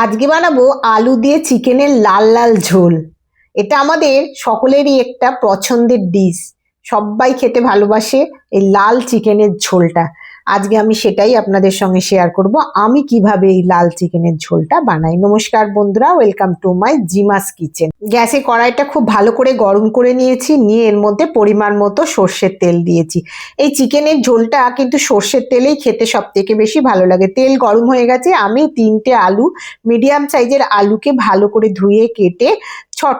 আজকে বানাবো আলু দিয়ে চিকেনের লাল লাল ঝোল। এটা আমাদের সকলেরই একটা পছন্দের ডিশ। সবাই খেতে ভালোবাসে এই লাল চিকেনের ঝোলটা। আজকে আমি সেটাই আপনাদের সঙ্গে শেয়ার করব আমি কিভাবে এই লাল চিকেনের ঝোলটা বানাই। নমস্কার বন্ধুরা, ওয়েলকাম টু মাই জিমাস কিচেন। গ্যাসে কড়াইটা খুব ভালো করে গরম করে নিয়েছি, নিয়ে এর মধ্যে পরিমাণ মতো সর্ষের তেল দিয়েছি। এই চিকেনের ঝোলটা কিন্তু সর্ষের তেলেই খেতে সব থেকে বেশি ভালো লাগে। তেল গরম হয়ে গেছে, আমি 3টে আলু, মিডিয়াম সাইজের আলুকে ভালো করে ধুয়ে কেটে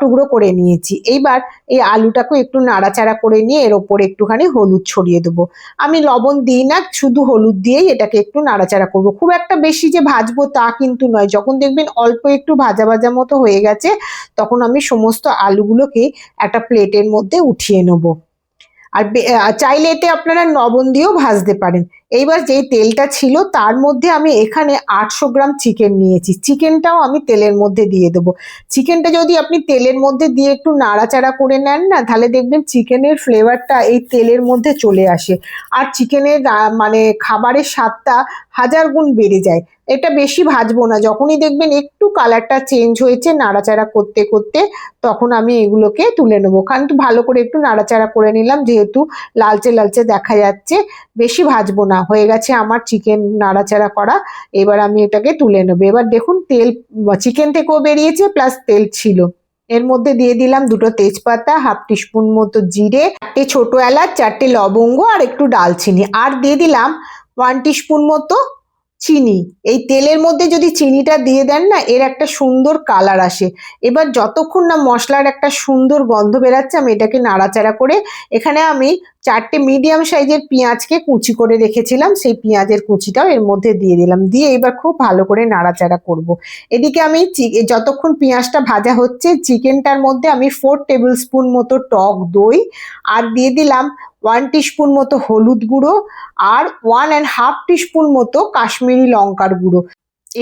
টুকরো করে নিয়েছি। এইবার এই আলুটাকে একটু নাড়াচাড়া করে নিয়ে এর ওপরে একটুখানি হলুদ ছড়িয়ে দেবো। আমি লবণ দিই না, শুধু হলুদ দিয়েই এটাকে একটু নাড়াচাড়া করব। খুব একটা বেশি যে ভাজবো তা কিন্তু নয়। যখন দেখবেন অল্প একটু ভাজা ভাজা মতো হয়ে গেছে, তখন আমি সমস্ত আলুগুলোকে একটা প্লেটের মধ্যে উঠিয়ে নেবো। আর চাইলে এতে আপনারা লবণ দিয়েও ভাজতে পারেন। এইবার যেই তেলটা ছিল তার মধ্যে আমি এখানে 800 গ্রাম চিকেন নিয়েছি। চিকেনটাও আমি তেলের মধ্যে দিয়ে দেবো। চিকেনটা যদি আপনি তেলের মধ্যে দিয়ে একটু নাড়াচাড়া করে নেন না, তাহলে দেখবেন চিকেনের ফ্লেভারটা এই তেলের মধ্যে চলে আসে, আর চিকেনের মানে খাবারের স্বাদটা 1000 গুণ বেড়ে যায়। এটা বেশি ভাজবো না। যখনই দেখবেন একটু কালারটা চেঞ্জ হয়েছে নাড়াচাড়া করতে করতে, তখন আমি এগুলোকে তুলে নেবো। কিন্তু ভালো করে একটু নাড়াচাড়া করে নিলাম, যেহেতু লালচে লালচে দেখা যাচ্ছে। বেশি ভাজবো না, হয়ে গেছে আমার চিকেন নাড়াচাড়া করা। এবার আমি এটাকে তুলে নেবো। এবার দেখুন তেল চিকেন থেকেও বেরিয়েছে, প্লাস তেল ছিল। এর মধ্যে দিয়ে দিলাম 2টো তেজপাতা, হাফ টিস্পুন মতো জিরে, 4টে ছোট এলাচ, 4টে লবঙ্গ আর একটু ডালচিনি, আর দিয়ে দিলাম 1 টিস্পুন মতো চিনি। এই তেলের মধ্যে যদি চিনিটা দিয়ে দেন না, এর একটা সুন্দর কালার আসে। এবার যতক্ষণ না মশলার একটা সুন্দর গন্ধ বেরাচ্ছে, আমি এটাকে নাড়াচাড়া করে এখানে আমি 4টে মিডিয়াম সাইজের পেঁয়াজকে কুচি করে রেখেছিলাম, সেই পেঁয়াজের কুচিটাও এর মধ্যে দিয়ে দিলাম। দিয়ে এবার খুব ভালো করে নাড়াচাড়া করব। এদিকে আমি যতক্ষণ পেঁয়াজটা ভাজা হচ্ছে, চিকেনটার মধ্যে আমি 4 টেবিল স্পুন মতো টক দই, আর দিয়ে দিলাম 1 টিস্পুন মতো হলুদ গুঁড়ো, আর 1.5 টিস্পুন মতো কাশ্মীরি লঙ্কার গুঁড়ো।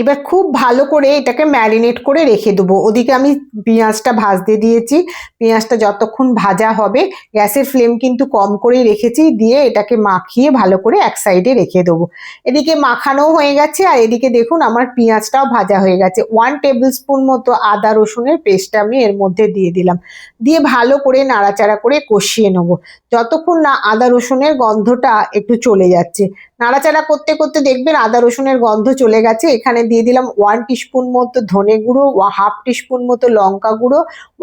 এবার খুব ভালো করে এটাকে ম্যারিনেট করে রেখে দেবো। ওদিকে আমি পেঁয়াজটা ভাজতে দিয়েছি। পেঁয়াজটা যতক্ষণ ভাজা হবে, গ্যাসের ফ্লেম কিন্তু কম করেই রেখেছি, দিয়ে এটাকে মাখিয়ে ভালো করে এক সাইডে রেখে দেবো। এদিকে মাখানো হয়ে গেছে, আর এদিকে দেখুন আমার পেঁয়াজটাও ভাজা হয়ে গেছে। 1 টেবিল স্পুন মতো আদা রসুনের পেস্ট আমি এর মধ্যে দিয়ে দিলাম। দিয়ে ভালো করে নাড়াচাড়া করে কষিয়ে নেবো, যতক্ষণ না আদা রসুনের গন্ধটা একটু চলে যাচ্ছে। নাড়াচাড়া করতে করতে দেখবেন আদা রসুনের গন্ধ চলে গেছে। এখানে দিয়ে দিলাম 1 টিস্পুন মতো ধনে গুঁড়ো, হাফ টিস্পুন মতো লঙ্কা গুঁড়ো,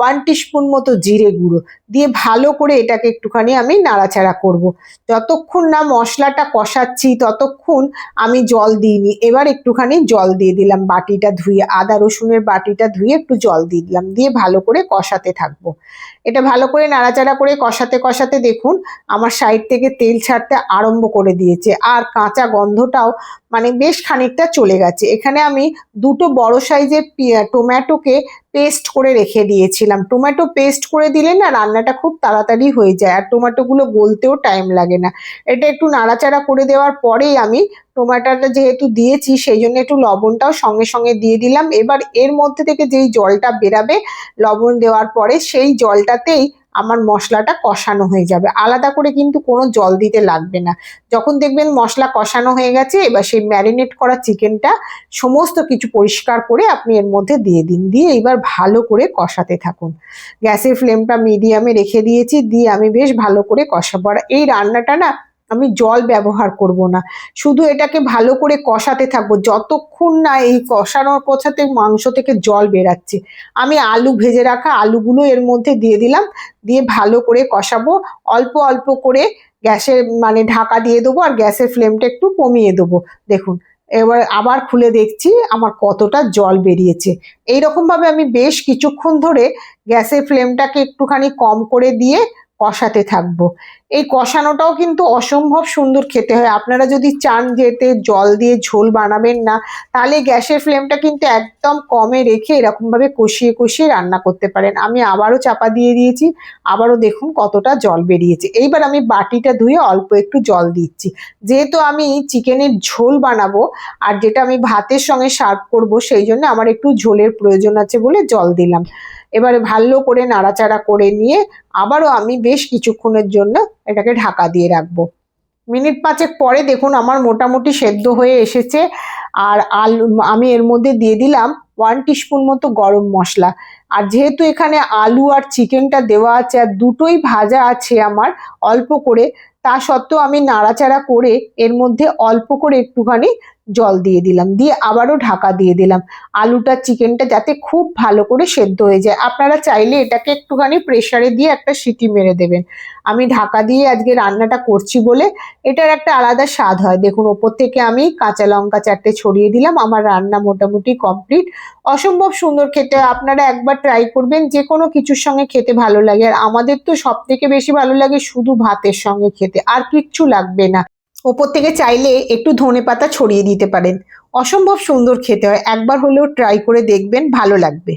1 টিস্পুন মতো জিরে গুঁড়ো, দিয়ে ভালো করে এটাকে একটুখানি আমি নাড়াচাড়া করব। যতক্ষণ না মশলাটা কষাচ্ছি ততক্ষণ আমি জল দিইনি। এবার একটুখানি জল দিয়ে দিলাম, বাটিটা ধুয়ে, আদা রসুনের বাটিটা ধুয়ে একটু জল দিয়ে দিলাম, দিয়ে ভালো করে কষাতে থাকবো। এটা ভালো করে নাড়াচাড়া করে কষাতে কষাতে দেখুন আমার সাইড থেকে তেল ছাড়তে আরম্ভ করে দিয়েছে, আর কাঁচা গন্ধটাও মানে বেশ খানিকটা চলে গেছে। এখানে আমি 2টো বড় সাইজের টমেটোকে পেস্ট করে রেখে দিয়েছিলাম। টমেটো পেস্ট করে দিলে না রান্নাটা খুব তাড়াতাড়ি হয়ে যায়, আর টমেটোগুলো গলতেও টাইম লাগে না। এটা একটু নাড়াচাড়া করে দেওয়ার পরেই আমি টমেটোটা যেহেতু দিয়েছি, সেই জন্য একটু লবণটাও সঙ্গে সঙ্গে দিয়ে দিলাম। এবার এর মধ্যে থেকে যেই জলটা বেরাবে লবণ দেওয়ার পরে, সেই জলটাতেই আমার মশলাটা কষানো হয়ে যাবে। আলাদা করে কিন্তু কোনো জল দিতে লাগবে না। যখন দেখবেন মশলা কষানো হয়ে গেছে, এবার সেই ম্যারিনেট করা চিকেনটা সমস্ত কিছু পরিষ্কার করে আপনি এর মধ্যে দিয়ে দিন। দিয়ে এবার ভালো করে কষাতে থাকুন। গ্যাসের ফ্লেমটা মিডিয়ামে রেখে দিয়েছি, দিয়ে আমি বেশ ভালো করে কষাবো। আর এই রান্নাটা না আমি জল ব্যবহার করব না, শুধু এটাকে ভালো করে কষাতে থাকবো যতক্ষণ না এই কষাতে মাংস থেকে জল বেরাচ্ছে। আমি আলু ভেজে রাখা আলুগুলো এর মধ্যে দিয়ে দিলাম, দিয়ে ভালো করে কষাবো। অল্প অল্প করে গ্যাসের মানে ঢাকা দিয়ে দেবো, আর গ্যাসের ফ্লেমটা একটু কমিয়ে দেবো। দেখুন এবার আবার খুলে দেখছি আমার কতটা জল বেরিয়েছে। এইরকম ভাবে আমি বেশ কিছুক্ষণ ধরে গ্যাসের ফ্লেমটাকে একটুখানি কম করে দিয়ে কষাতে থাকবো। এই কষানোটাও কিন্তু অসম্ভব সুন্দর খেতে হয়। আপনারা যদি চান যে এতে জল দিয়ে ঝোল বানাবেন না, তাহলে গ্যাসের ফ্লেমটা কিন্তু একদম কমে রেখে এরকম ভাবে কষিয়ে কষিয়ে রান্না করতে পারেন। আমি আবারও চাপা দিয়ে দিয়েছি, আবারও দেখুন কতটা জল বেরিয়েছে। এইবার আমি বাটিটা ধুয়ে অল্প একটু জল দিচ্ছি, যেহেতু আমি চিকেনের ঝোল বানাবো আর যেটা আমি ভাতের সঙ্গে সার্ভ করব, সেই জন্য আমার একটু ঝোলের প্রয়োজন আছে বলে জল দিলাম। এবারে ভালো করে নাড়াচাড়া করে নিয়ে আবারও আমি বেশ কিছুক্ষণের জন্য এটাকে ঢাকা দিয়ে রাখবো। মিনিট 5 পরে দেখুন আমার মোটামুটি সেদ্ধ হয়ে এসেছে। আর আলু আমি এর মধ্যে দিয়ে দিলাম 1 টিস্পুন মতো গরম মশলা। আর যেহেতু এখানে আলু আর চিকেনটা দেওয়া আছে আর দুটোই ভাজা আছে আমার অল্প করে, তা সত্ত্বেও আমি নাড়াচাড়া করে এর মধ্যে অল্প করে একটুখানি জল দিয়ে দিলাম, দিয়ে আবারও ঢাকা দিয়ে দিলাম আলুটা চিকেনটা যাতে খুব ভালো করে সেদ্ধ হয়ে যায়। আপনারা চাইলে এটাকে একটুখানি প্রেসারে দিয়ে একটা সিটি মেরে দেবেন। আমি ঢাকা দিয়ে আজকে রান্নাটা করছি বলে এটার একটা আলাদা স্বাদ হয়। দেখুন ওপর থেকে আমি কাঁচা লঙ্কা 4টে ছড়িয়ে দিলাম। আমার রান্না মোটামুটি কমপ্লিট। অসম্ভব সুন্দর খেতে, আপনারা একবার ট্রাই করবেন, যে কোনো কিছুর সঙ্গে খেতে ভালো লাগে। আর আমাদের তো সব থেকে বেশি ভালো লাগে শুধু ভাতের সঙ্গে খেতে, আর কিচ্ছু লাগবে না। ওপর থেকে চাইলে একটু ধনেপাতা ছড়িয়ে দিতে পারেন। অসম্ভব সুন্দর খেতে হয়, একবার হলেও ট্রাই করে দেখবেন, ভালো লাগবে।